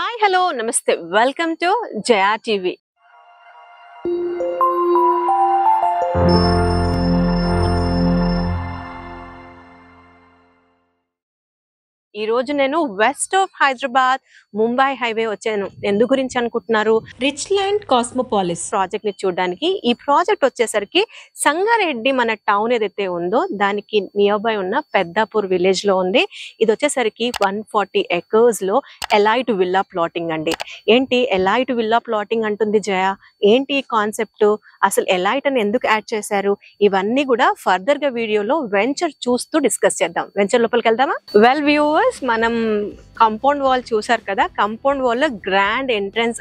Hi hello నమస్తే welcome to Jaya TV. ఈ రోజు నేను west of Hyderabad Mumbai highway వచ్చాను. ఎందు గురించి అనుకుంటున్నారు? రిచ్ ల్యాండ్ కాస్మోపాలిస్ ప్రాజెక్ట్ ని చూడడానికి. ఈ ప్రాజెక్ట్ వచ్చేసరికి సంగారెడ్డి మన టౌన్ ఏదైతే ఉందో దానికి నియర్ బై ఉన్న పెద్దాపూర్ విలేజ్ లో ఉంది. ఇది వచ్చేసరికి 140 acres లో ఎలైట్ విల్లా ప్లాటింగ్ అండి. ఏంటి ఎలైట్ విల్లా ప్లాటింగ్ అంటుంది జయ? ఏంటి కాన్సెప్ట్? అసలు ఎలైట్ అని ఎందుకు యాడ్ చేశారు? ఇవన్నీ కూడా ఫర్దర్ గా వీడియోలో వెంచర్ చూస్తూ డిస్కస్ చేద్దాం. వెంచర్ లోపలికి వెళ్దామా? వెల్ వ్యూవర్స్, మనం కాంపౌండ్ వాల్ చూసారు కదా. కాంపౌండ్ వాల్ లో గ్రాండ్ ఎంట్రన్స్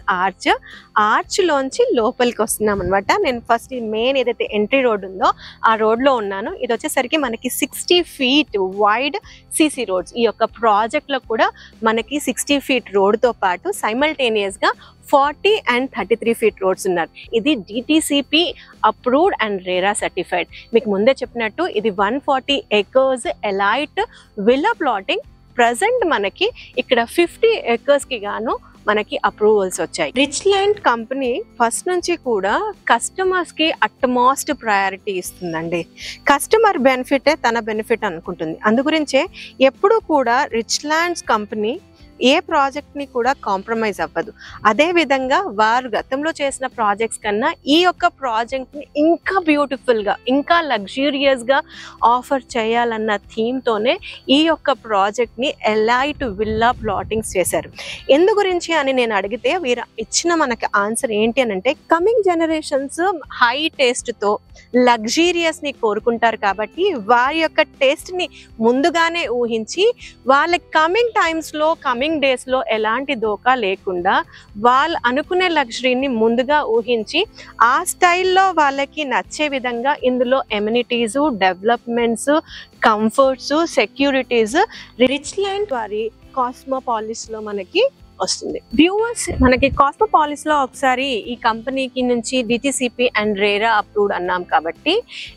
ఆర్చ్ లోంచి లోపలికి వస్తున్నాం అనమాట. నేను ఫస్ట్ మెయిన్ ఏదైతే ఎంట్రీ రోడ్ ఉందో ఆ రోడ్ లో ఉన్నాను. ఇది వచ్చేసరికి మనకి 60 feet వైడ్ సిసి రోడ్స్. ఈ యొక్క ప్రాజెక్ట్ లో కూడా మనకి 60 feet రోడ్ తో పాటు సైమల్టేనియస్ గా 40 and 33 feet రోడ్స్ ఉన్నారు. ఇది DTCP approved and RERA certified. మీకు ముందే చెప్పినట్టు ఇది 140 acres elite villa plotting. Present మనకి ఇక్కడ 50 acres కి గాను మనకి అప్రూవల్స్ వచ్చాయి. రిచ్ ల్యాండ్ కంపెనీ ఫస్ట్ నుంచి కూడా కస్టమర్స్ కి అట్మోస్ట్ ప్రయారిటీ ఇస్తుందండి. కస్టమర్ బెనిఫిటే తన బెనిఫిట్ అనుకుంటుంది. అందు గురించే ఎప్పుడు కూడా రిచ్ ల్యాండ్స్ కంపెనీ ఏ ప్రాజెక్ట్ ని కూడా కాంప్రమైజ్ అవ్వదు. అదే విధంగా వారు గతంలో చేసిన ప్రాజెక్ట్స్ కన్నా ఈ యొక్క ప్రాజెక్ట్ ని ఇంకా బ్యూటిఫుల్ గా, ఇంకా లగ్జూరియస్ గా ఆఫర్ చేయాలన్న థీమ్ తోనే ఈ యొక్క ప్రాజెక్ట్ ని ఎలైట్ విల్లా ప్లాటింగ్స్ చేశారు. ఎందు గురించి అని నేను అడిగితే వీరు ఇచ్చిన మనకి ఆన్సర్ ఏంటి అని అంటే, కమింగ్ జనరేషన్స్ హై టేస్ట్ తో లగ్జూరియస్ ని కోరుకుంటారు కాబట్టి వారి యొక్క టేస్ట్ ని ముందుగానే ఊహించి వాళ్ళ కమింగ్ టైమ్స్ లో డేస్ లో ఎలాంటి దోకా లేకుండా వాళ్ళు అనుకునే లగ్జరీని ముందుగా ఊహించి ఆ స్టైల్లో వాళ్ళకి నచ్చే విధంగా ఇందులో amenities, developments, comforts, securities rich land వారి కాస్మోపాలిస్ లో మనకి వస్తుంది. వ్యూవర్స్, మనకి కాస్మోపాలిస్ లో ఒకసారి ఈ కంపెనీకి నుంచి DTCP అండ్ రేరా అప్రూవ్డ్ అన్నాం కాబట్టి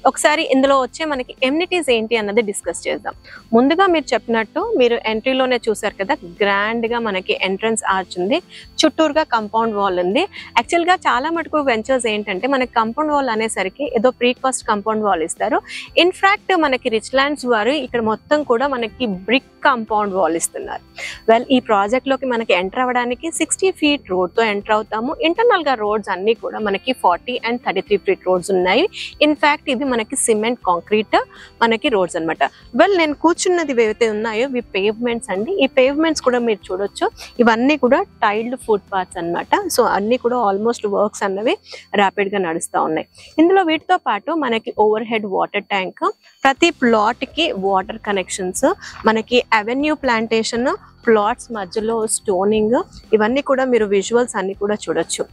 ఒకసారి ఇందులో వచ్చే మనకి ఎమ్యూనిటీస్ ఏంటి అన్నది డిస్కస్ చేద్దాం. ముందుగా మీరు చెప్పినట్టు మీరు ఎంట్రీలోనే చూసారు కదా, గ్రాండ్ గా మనకి ఎంట్రన్స్ ఆర్చ్ ఉంది, చుట్టూరుగా కంపౌండ్ వాల్ ఉంది. యాక్చువల్ గా చాలా మటుకు వెంచర్స్ ఏంటంటే మనకి కంపౌండ్ వాల్ అనేసరికి ఏదో ప్రీ కాస్ట్ కంపౌండ్ వాల్ ఇస్తారు. ఇన్ఫాక్ట్ మనకి రిచ్ ల్యాండ్స్ వారు ఇక్కడ మొత్తం కూడా మనకి బ్రిక్ కంపౌండ్ వాల్ ఇస్తున్నారు. వెల్, ఈ ప్రాజెక్ట్ లోకి మనకి ఎంటర్ అవ్వడానికి 60 feet రోడ్ తో ఎంటర్ అవుతాము. ఇంటర్నల్ గా రోడ్స్ అన్ని కూడా మనకి 40 and 33 feet రోడ్స్ ఉన్నాయి. ఇన్ఫాక్ట్ ఇది మనకి సిమెంట్ కాంక్రీట్ మనకి రోడ్స్ అనమాట. వెల్, నేను కూర్చున్నది ఏవైతే ఉన్నాయో ఇవి పేవ్మెంట్స్ అండి. ఈ పేవ్మెంట్స్ కూడా మీరు చూడొచ్చు, ఇవన్నీ కూడా టైల్డ్ ఫుట్ పాత్స్ అనమాట. సో అన్ని కూడా ఆల్మోస్ట్ వర్క్స్ అన్నవి ర్యాపిడ్ గా నడుస్తూ ఉన్నాయి. ఇందులో వీటితో పాటు మనకి ఓవర్ హెడ్ వాటర్ ట్యాంక్, ప్రతి ప్లాట్ కి వాటర్ కనెక్షన్స్, మనకి అవెన్యూ ప్లాంటేషన్, ప్లాట్స్ మధ్యలో స్టోనింగ్, ఇవన్నీ కూడా మీరు విజువల్స్ అన్ని కూడా చూడొచ్చు.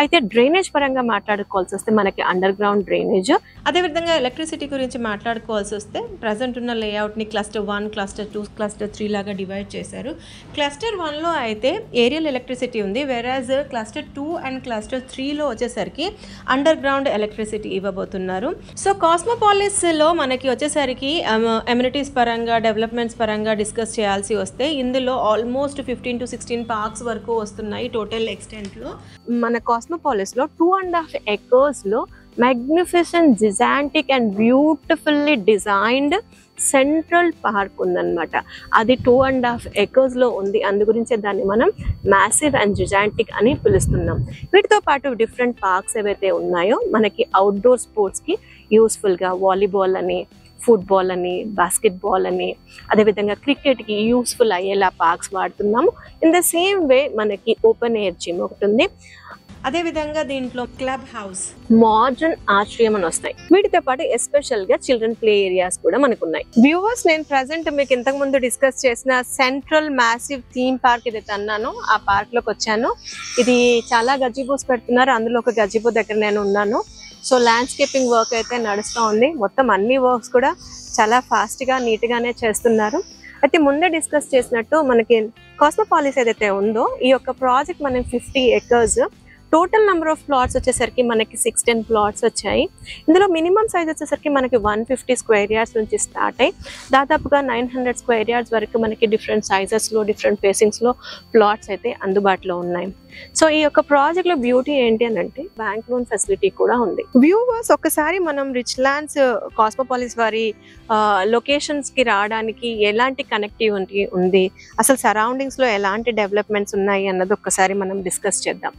అయితే డ్రైనేజ్ పరంగా మాట్లాడుకోవాల్సి వస్తే మనకి అండర్ గ్రౌండ్ డ్రైనేజ్, అదేవిధంగా ఎలక్ట్రిసిటీ గురించి మాట్లాడుకోవాల్సి వస్తే ప్రజెంట్ ఉన్న లేఅవుట్ని క్లస్టర్ 1, క్లస్టర్ 2, క్లస్టర్ 3 లాగా డివైడ్ చేశారు. క్లస్టర్ 1లో అయితే ఏరియల్ ఎలక్ట్రిసిటీ ఉంది, వెరాజ్ క్లస్టర్ 2 అండ్ క్లస్టర్ 3లో వచ్చేసరికి అండర్ గ్రౌండ్ ఎలక్ట్రిసిటీ ఇవ్వబోతున్నారు. సో కాస్మోపాలిస్లో మనకి వచ్చేసరికి ఎమ్యూనిటీస్ పరంగా, డెవలప్మెంట్స్ పరంగా డిస్కస్ చేయాల్సి వస్తే ఇందులో ఆల్మోస్ట్ 15 to 16 పార్క్స్ వరకు వస్తున్నాయి టోటల్ ఎక్స్టెంట్ లో. మన కాస్మోపాలిస్ లో 2.5 acres లో magnificent, gigantic and beautifully designed central park ఉందన్నమాట. అది 2.5 acres లో ఉంది. అందు గురించే దాన్ని మనం మ్యాసివ్ అండ్ జిజాంటిక్ అని పిలుస్తున్నాం. వీటితో పాటు డిఫరెంట్ పార్క్స్ ఏవైతే ఉన్నాయో మనకి అవుట్డోర్ స్పోర్ట్స్ కి యూస్ఫుల్ గా వాలీబాల్ అని, ఫుట్బాల్ అని, బాస్కెట్బాల్ అని, అదేవిధంగా క్రికెట్కి యూస్ఫుల్ అయ్యేలా పార్క్స్ వాడుతున్నాము. ఇన్ ద సేమ్ వే మనకి ఓపెన్ ఎయిర్ జిమ్ ఒకటి ఉంది. అదేవిధంగా దీంట్లో క్లబ్ హౌస్, మోడర్న్ ఆశ్రయం అని వస్తాయి. వీటితో పాటు ఎస్పెషల్ గా చిల్డ్రన్ ప్లే ఏరియాస్ కూడా మనకు ఉన్నాయి. వ్యూవర్స్, నేను ప్రజెంట్ మీకు ఇంతకు ముందు డిస్కస్ చేసిన సెంట్రల్ మ్యాసివ్ థీమ్ పార్క్ ఏదైతే అన్నానో ఆ పార్క్ లోకి వచ్చాను. ఇది చాలా గజిబోస్ పెడుతున్నారు, అందులో ఒక గజిబో దగ్గర నేను ఉన్నాను. సో ల్యాండ్స్కేపింగ్ వర్క్ అయితే నడుస్తూ ఉంది. మొత్తం అన్ని వర్క్స్ కూడా చాలా ఫాస్ట్ గా, నీట్ గానే చేస్తున్నారు. అయితే ముందే డిస్కస్ చేసినట్టు మనకి కాస్మోపాలిస్ ఏదైతే ఉందో ఈ యొక్క ప్రాజెక్ట్ మనం 50 acres total number of plots వచ్చేసరికి మనకి 610 ప్లాట్స్ వచ్చాయి. ఇందులో మినిమం సైజ్ వచ్చేసరికి మనకి 150 స్క్వేర్ యార్డ్స్ నుంచి స్టార్ట్ అయ్యి దాదాపుగా 900 స్క్వేర్ యార్డ్స్ వరకు మనకి డిఫరెంట్ సైజెస్లో డిఫరెంట్ ఫేసింగ్స్లో ప్లాట్స్ అయితే అందుబాటులో ఉన్నాయి. సో ఈ యొక్క ప్రాజెక్ట్ లో బ్యూటీ ఏంటి అని అంటే బ్యాంక్ లోన్ ఫెసిలిటీ కూడా ఉంది. వ్యూవర్స్, ఒకసారి మనం రిచ్ ల్యాండ్స్ కాస్మోపాలిస్ వారి లొకేషన్స్ కి రావడానికి ఎలాంటి కనెక్టివిటీ ఉంది, అసలు సరౌండింగ్స్ లో ఎలాంటి డెవలప్మెంట్స్ ఉన్నాయి అన్నది ఒక్కసారి మనం డిస్కస్ చేద్దాం.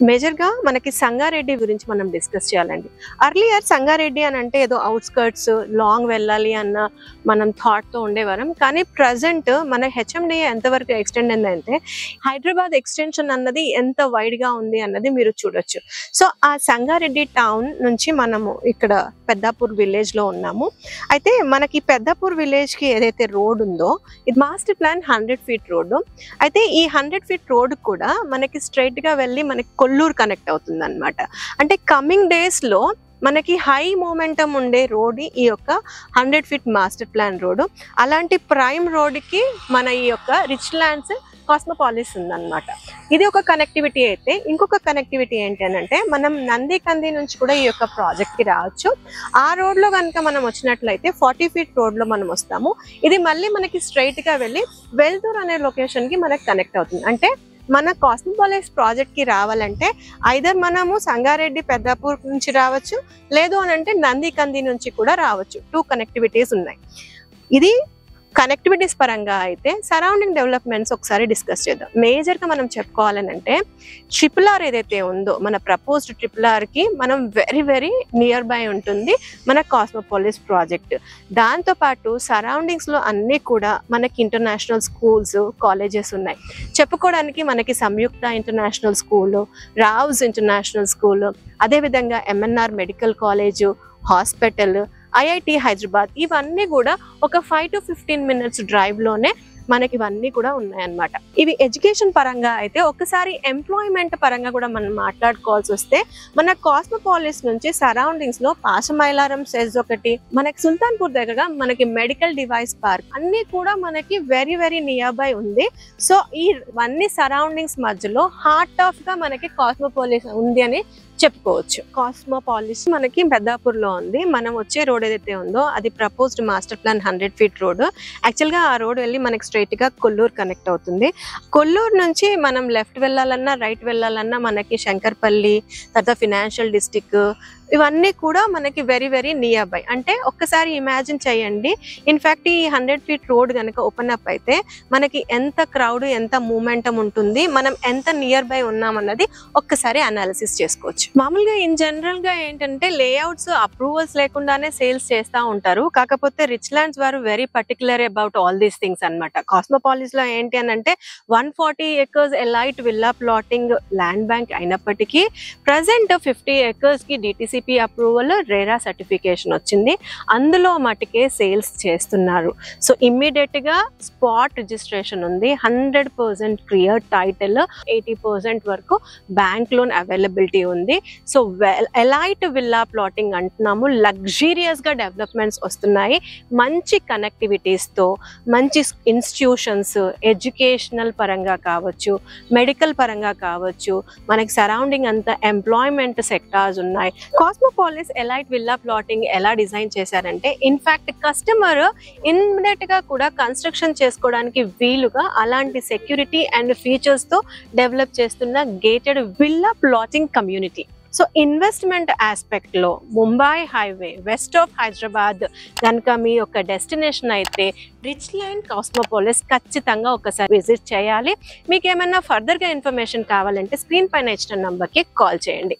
మేజర్ గా మనకి సంగారెడ్డి గురించి మనం డిస్కస్ చేయాలండి. అర్లియర్ సంగారెడ్డి అని అంటే ఏదో అవుట్స్కర్ట్స్ లాంగ్ వెళ్ళాలి అన్న మనం థాట్ తో ఉండేవారం. కానీ ప్రజెంట్ మన హెచ్ఎండిఏ ఎంతవరకు ఎక్స్టెండ్ అయిందంటే హైదరాబాద్ ఎక్స్టెన్షన్ అన్నది ఎంత వైడ్ గా ఉంది అన్నది మీరు చూడొచ్చు. సో ఆ సంగారెడ్డి టౌన్ నుంచి మనము ఇక్కడ పెద్దాపూర్ విలేజ్ లో ఉన్నాము. అయితే మనకి పెద్దాపూర్ విలేజ్ కి ఏదైతే రోడ్ ఉందో ఇది మాస్టర్ ప్లాన్ 100 ఫీట్ రోడ్. అయితే ఈ 100 ఫీట్ రోడ్ కూడా మనకి స్ట్రైట్ గా వెళ్ళి మనకి కొల్లూరు కనెక్ట్ అవుతుంది అనమాట. అంటే కమింగ్ డేస్ లో మనకి హై మూమెంటం ఉండే రోడ్ ఈ యొక్క 100 ఫీట్ మాస్టర్ ప్లాన్ రోడ్. అలాంటి ప్రైమ్ రోడ్ కి మన ఈ యొక్క రిచ్ ల్యాండ్స్ కాస్మోపాలిస్ ఉందన్నమాట. ఇది ఒక కనెక్టివిటీ. అయితే ఇంకొక కనెక్టివిటీ ఏంటి అని అంటే మనం నందికంది నుంచి కూడా ఈ యొక్క ప్రాజెక్ట్ కి రావచ్చు. ఆ రోడ్ లో కనుక మనం వచ్చినట్లయితే 40 ఫీట్ రోడ్ లో మనం వస్తాము. ఇది మళ్ళీ మనకి స్ట్రైట్ గా వెళ్ళి వెల్తూర్ అనే లొకేషన్ కి మనకి కనెక్ట్ అవుతుంది. అంటే మన కాస్మోపాలిస్ ప్రాజెక్ట్ కి రావాలంటే ఐదర్ మనము సంగారెడ్డి పెద్దాపూర్ నుంచి రావచ్చు, లేదు అని అంటే నందికంది నుంచి కూడా రావచ్చు. 2 కనెక్టివిటీస్ ఉన్నాయి. ఇది కనెక్టివిటీస్ పరంగా. అయితే సరౌండింగ్ డెవలప్మెంట్స్ ఒకసారి డిస్కస్ చేద్దాం. మేజర్ గా మనం చెప్పుకోవాలని అంటే RRR ఏదైతే ఉందో మన ప్రపోజ్డ్ RRR కి మనం వెరీ వెరీ నియర్ బై ఉంటుంది మన కాస్మోపాలిస్ ప్రాజెక్ట్. దాంతో పాటు సరౌండింగ్స్ లో అన్ని కూడా మనకి ఇంటర్నేషనల్ స్కూల్స్ కాలేజెస్ ఉన్నాయి. చెప్పుకోవడానికి మనకి Samyukta international school, Rao's international school, అదేవిధంగా MNR medical college, hospital, IIT Hyderabad, ఇవన్నీ కూడా ఒక 5 to 15 minutes డ్రైవ్ లోనే మనకి ఇవన్నీ కూడా ఉన్నాయన్నమాట. ఇవి ఎడ్యుకేషన్ పరంగా. అయితే ఒకసారి ఎంప్లాయ్మెంట్ పరంగా కూడా మనం మాట్లాడుకోవాల్సి వస్తే మన కాస్మోపాలిస్ నుంచి సరౌండింగ్స్ లో పాశమైలారం సెజ్ ఒకటి, మనకి సుల్తాన్పూర్ దగ్గర మనకి మెడికల్ డివైస్ పార్క్ అన్ని కూడా మనకి వెరీ వెరీ నియర్ బై ఉంది. సో ఇవన్నీ సరౌండింగ్స్ మధ్యలో హార్ట్ ఆఫ్ గా మనకి కాస్మోపాలిస్ ఉంది అని చెప్పుకోవచ్చు. కాస్మోపాలిస్ మనకి పెద్దాపూర్ లో ఉంది. మనం వచ్చే రోడ్ ఏదైతే ఉందో అది proposed master plan 100 feet road. Actual గా ఆ రోడ్ వెళ్ళి మనకి స్ట్రైట్ గా కొల్లూరు కనెక్ట్ అవుతుంది. కొల్లూరు నుంచి మనం లెఫ్ట్ వెళ్ళాలన్నా రైట్ వెళ్ళాలన్నా మనకి శంకర్పల్లి, తర్వాత ఫినాన్షియల్ డిస్ట్రిక్ట్, ఇవన్నీ కూడా మనకి వెరీ వెరీ నియర్ బై. అంటే ఒక్కసారి ఇమాజిన్ చేయండి, ఇన్ఫాక్ట్ ఈ 100 ఫీట్ రోడ్ కనుక ఓపెన్ అప్ అయితే మనకి ఎంత క్రౌడ్, ఎంత మూమెంటం ఉంటుంది, మనం ఎంత నియర్ బై ఉన్నామన్నది ఒక్కసారి అనాలిసిస్ చేసుకోవచ్చు. మామూలుగా ఇన్ జనరల్ గా ఏంటంటే లేఅవుట్స్ అప్రూవల్స్ లేకుండానే సేల్స్ చేస్తూ ఉంటారు. కాకపోతే రిచ్ ల్యాండ్స్ వారు very particular about all these things అనమాట. కాస్మోపాలిస్ లో ఏంటి అని అంటే 140 acres elite villa plotting land bank అయినప్పటికీ ప్రజెంట్ 50 acres కి DTCP అప్రూవల్, RERA సర్టిఫికేషన్ వచ్చింది. అందులో మటుకే సేల్స్ చేస్తున్నారు. సో ఇమ్మీడియట్ గా స్పాట్ రిజిస్ట్రేషన్ ఉంది, 100% క్లియర్ టైటిల్, 80% వరకు బ్యాంక్ లోన్ అవైలబిలిటీ ఉంది. సో ఎలైట్ విల్లా ప్లాటింగ్ అంటున్నాము. లగ్జీరియస్ గా డెవలప్మెంట్స్ వస్తున్నాయి. మంచి కనెక్టివిటీస్ తో, మంచి ఇన్స్టిట్యూషన్స్, ఎడ్యుకేషనల్ పరంగా కావచ్చు, మెడికల్ పరంగా కావచ్చు, మనకి సరౌండింగ్ అంతా ఎంప్లాయ్మెంట్ సెక్టార్స్ ఉన్నాయి. కాస్మోపాలిస్ ఎలైట్ విల్లా ప్లాటింగ్ ఎలా డిజైన్ చేశారంటే ఇన్ఫాక్ట్ కస్టమర్ ఇన్మిడియట్ గా కూడా కన్స్ట్రక్షన్ చేసుకోవడానికి వీలుగా అలాంటి సెక్యూరిటీ అండ్ ఫీచర్స్ తో డెవలప్ చేస్తున్న gated villa plotting community. So investment aspect లో Mumbai highway west of Hyderabad కనుక మీ యొక్క డెస్టినేషన్ అయితే రిచ్ ల్యాండ్ కాస్మోపాలిస్ ఖచ్చితంగా ఒకసారి విజిట్ చేయాలి. మీకు ఏమైనా ఫర్దర్ గా ఇన్ఫర్మేషన్ కావాలంటే స్క్రీన్ పైన ఇచ్చిన నంబర్కి కాల్ చేయండి.